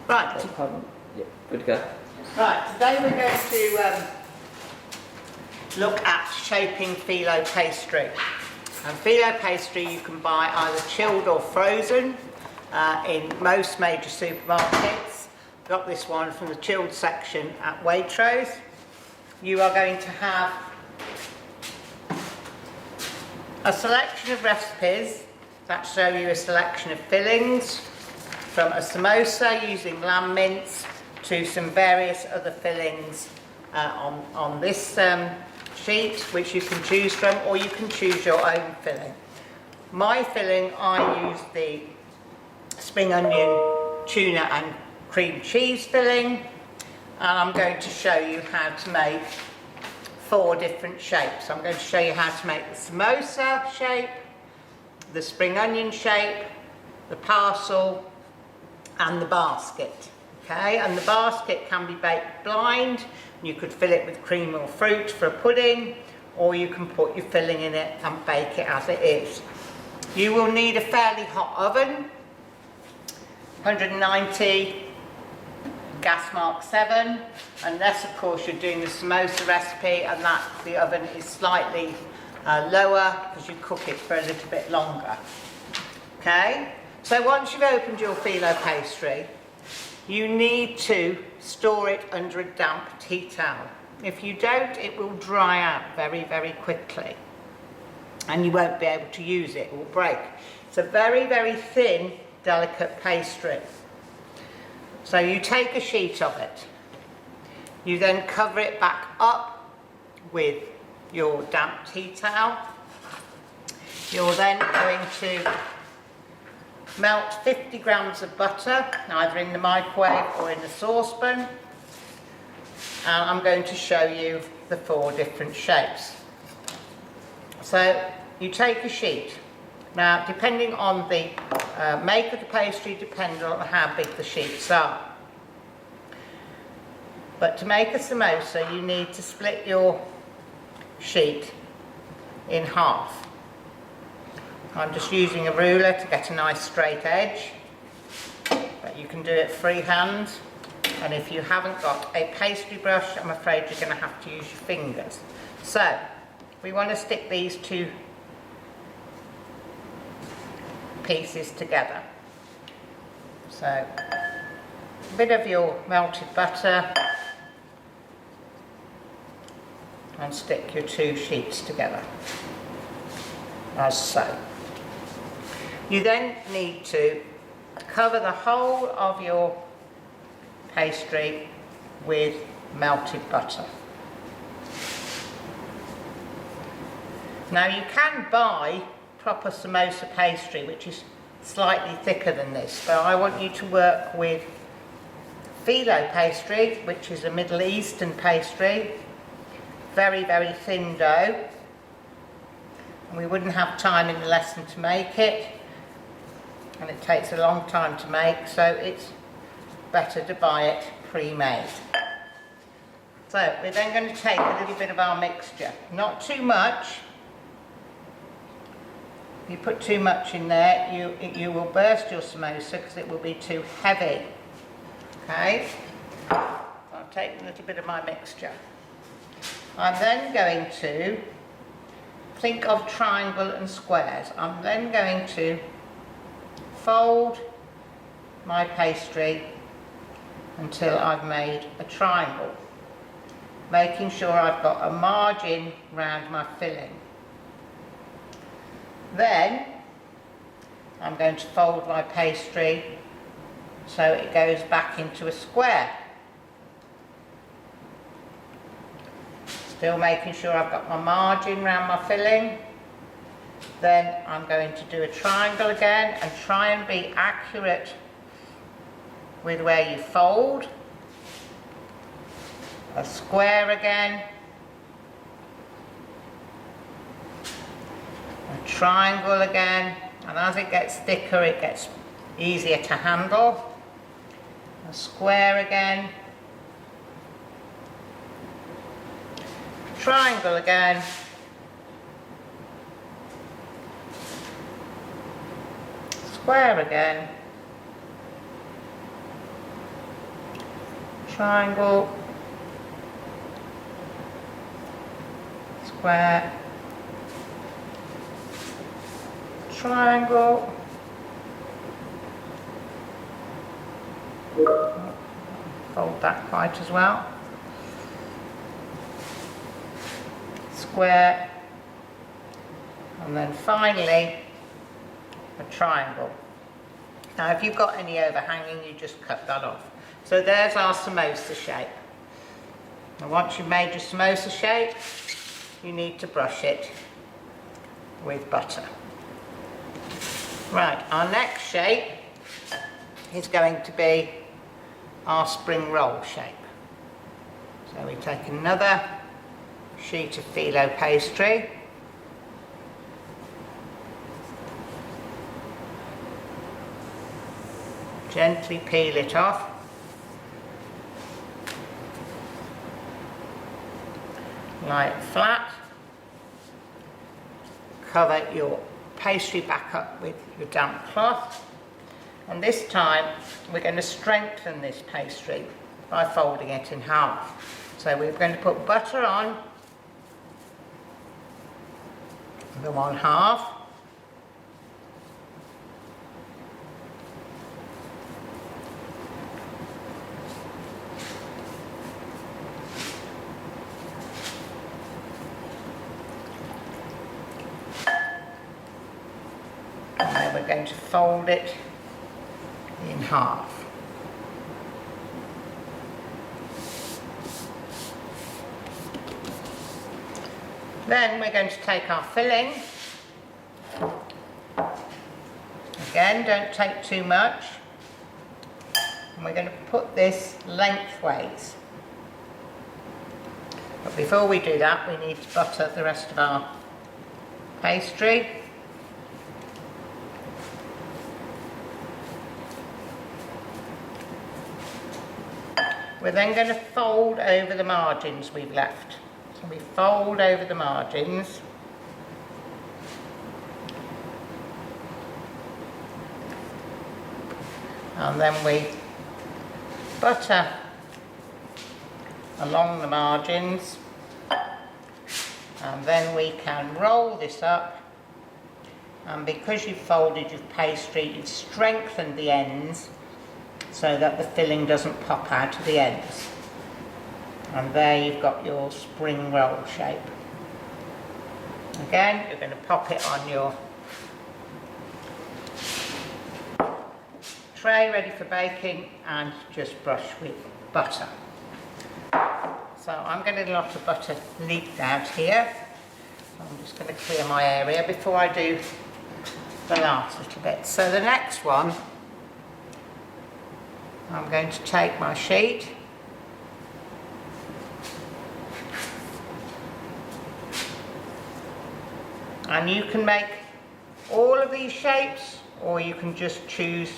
Right. Oh, pardon. Yeah, good to go. Right, today we're going to look at shaping Filo pastry. And Filo pastry you can buy either chilled or frozen in most major supermarkets. Got this one from the chilled section at Waitrose. You are going to have a selection of recipes that show you a selection of fillings, from a samosa using lamb mince to some various other fillings on this sheet, which you can choose from, or you can choose your own filling. My filling, I use the spring onion, tuna and cream cheese filling, and I'm going to show you how to make 4 different shapes. I'm going to show you how to make the samosa shape, the spring onion shape, the parcel and the basket. Okay, and the basket can be baked blind. You could fill it with cream or fruit for a pudding, or you can put your filling in it and bake it as it is. You will need a fairly hot oven, 190, gas mark 7, unless of course you're doing the samosa recipe and that the oven is slightly lower because you cook it for a little bit longer. Okay, so once you've opened your Filo pastry, you need to store it under a damp tea towel. If you don't, it will dry out very, very quickly and you won't be able to use it, it will break. It's a very, very thin, delicate pastry. So you take a sheet of it, you then cover it back up with your damp tea towel. You're then going to melt 50 grams of butter, either in the microwave or in the saucepan, and I'm going to show you the 4 different shapes. So you take a sheet. Now, depending on the make of the pastry, depends on how big the sheets are. But to make a samosa, you need to split your sheet in half. I'm just using a ruler to get a nice straight edge, but you can do it freehand, and if you haven't got a pastry brush, I'm afraid you're going to have to use your fingers. So we want to stick these 2 pieces together. So a bit of your melted butter and stick your 2 sheets together, as so. You then need to cover the whole of your pastry with melted butter. Now you can buy proper samosa pastry, which is slightly thicker than this, but I want you to work with Filo pastry, which is a Middle Eastern pastry, very, very thin dough, and we wouldn't have time in the lesson to make it, and it takes a long time to make, so it's better to buy it pre-made. So we're then going to take a little bit of our mixture, not too much. If you put too much in there, you will burst your samosa because it will be too heavy. Okay, so I've taken a little bit of my mixture. I'm then going to think of triangle and squares. I'm then going to fold my pastry until I've made a triangle, making sure I've got a margin round my filling. Then I'm going to fold my pastry so it goes back into a square, still making sure I've got my margin round my filling. Then I'm going to do a triangle again and try and be accurate with where you fold. A square again. A triangle again. And as it gets thicker, it gets easier to handle. A square again. Triangle again. Square again. triangle, square, triangle, fold that quite as well, square, and then finally a triangle. Now if you've got any overhanging, you just cut that off. So there's our samosa shape. And once you've made your samosa shape, you need to brush it with butter. Right, our next shape is going to be our spring roll shape. So we take another sheet of Filo pastry, gently peel it off, lie it flat, cover your pastry back up with your damp cloth, and this time we're going to strengthen this pastry by folding it in half. So we're going to put butter on the one half, and then we're going to fold it in half. Then we're going to take our filling. Again, don't take too much. And we're going to put this lengthways. But before we do that, we need to butter the rest of our pastry. We're then going to fold over the margins we've left. So we fold over the margins. And then we butter along the margins. And then we can roll this up. And because you've folded your pastry, you've strengthened the ends so that the filling doesn't pop out of the ends. And there you've got your spring roll shape. Again, you're going to pop it on your tray ready for baking and just brush with butter. So I'm getting a lot of butter leaked out here. So I'm just going to clear my area before I do the last little bit. So the next one, I'm going to take my sheet and you can make all of these shapes or you can just choose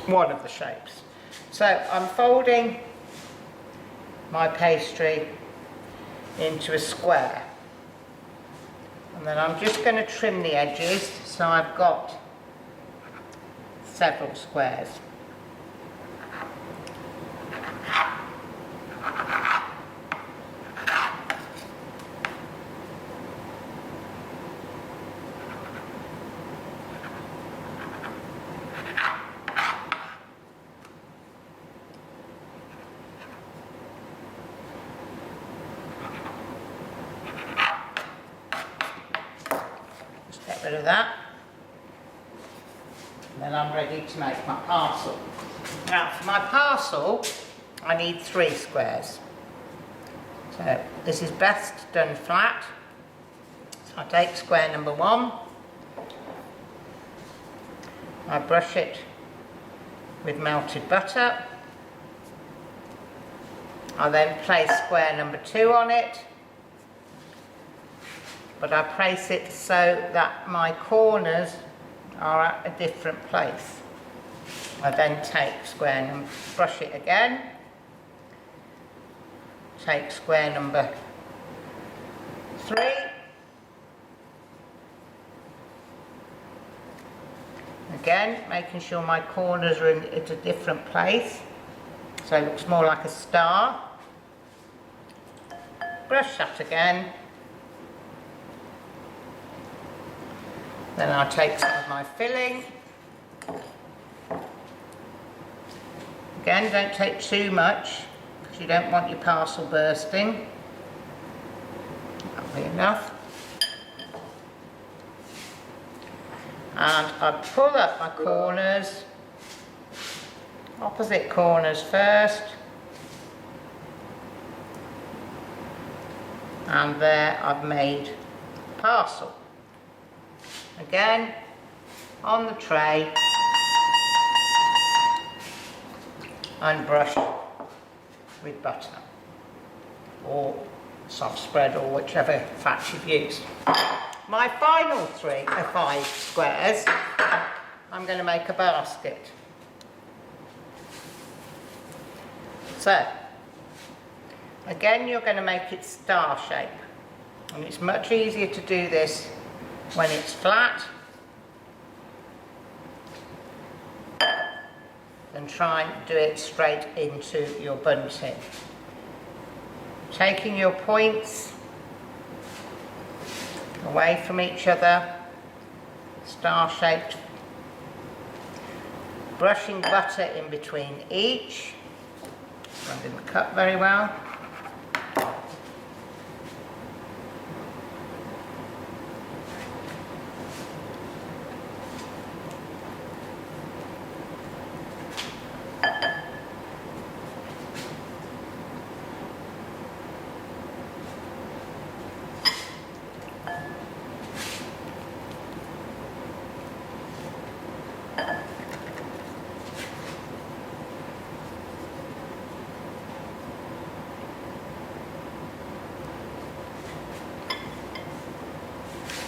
one of the shapes. So I'm folding my pastry into a square and then I'm just going to trim the edges so I've got several squares. Just get rid of that. Then I'm ready to make my parcel. Now for my parcel, I need 3 squares. So this is best done flat. So I take square number 1. I brush it with melted butter. I then place square number 2 on it. But I place it so that my corners are at a different place. I then take square number, brush it again, take square number 3, Again, making sure my corners are at a different place, so it looks more like a star. Brush that again. Then I'll take some of my filling. Again, don't take too much because you don't want your parcel bursting. That'll be enough. And I pull up my corners, opposite corners first. And there I've made a parcel. Again, on the tray, and brush with butter or soft spread or whichever fat you've used. My final 5 squares, I'm going to make a basket. So, again, you're going to make it star shape, and it's much easier to do this when it's flat than try and do it straight into your bun tin. Taking your points away from each other, star shaped, brushing butter in between each. I didn't cut very well.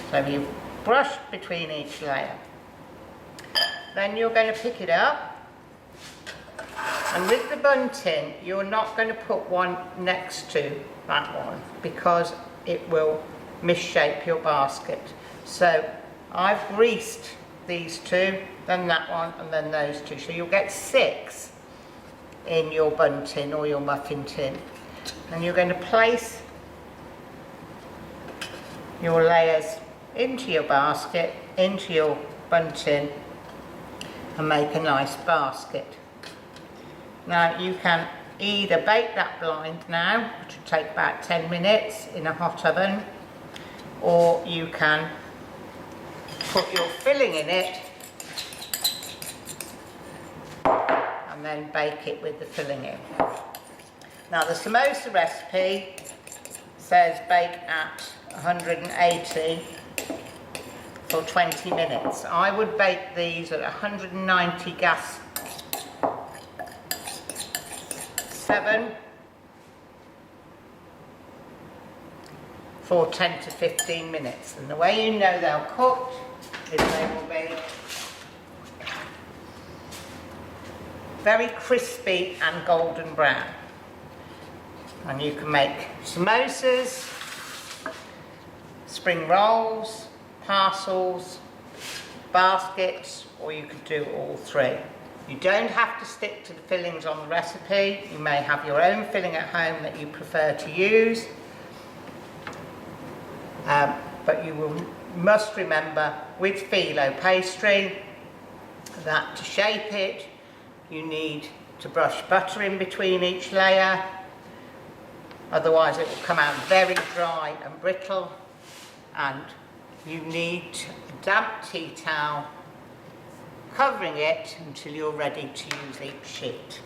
So you've brushed between each layer. Then you're going to pick it up, and with the bun tin you're not going to put one next to that one because it will misshape your basket. So I've greased these two, then that one, and then those two. So you'll get 6 in your bun tin or your muffin tin. And you're going to place your layers into your basket, into your bun tin, and make a nice basket. Now you can either bake that blind now, which will take about 10 minutes in a hot oven, or you can put your filling in it and then bake it with the filling in. Now the samosa recipe says bake at 180 for 20 minutes. I would bake these at 190 gas 7 for 10 to 15 minutes. And the way you know they're cooked is they will be very crispy and golden brown. And you can make samosas, spring rolls, parcels, baskets, or you could do all 3. You don't have to stick to the fillings on the recipe. You may have your own filling at home that you prefer to use. But you must remember with Filo Pastry that to shape it, you need to brush butter in between each layer. Otherwise it will come out very dry and brittle, and you need a damp tea towel covering it until you're ready to use each sheet.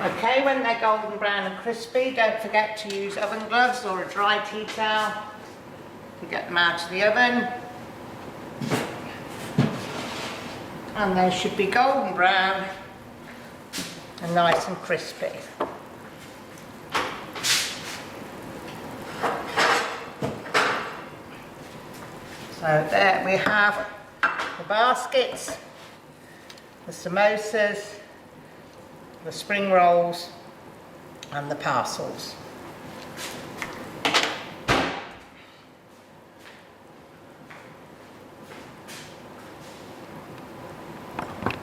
Okay, when they're golden brown and crispy, don't forget to use oven gloves or a dry tea towel to get them out of the oven. And they should be golden brown and nice and crispy. So there we have the baskets, the samosas, the spring rolls and the parcels.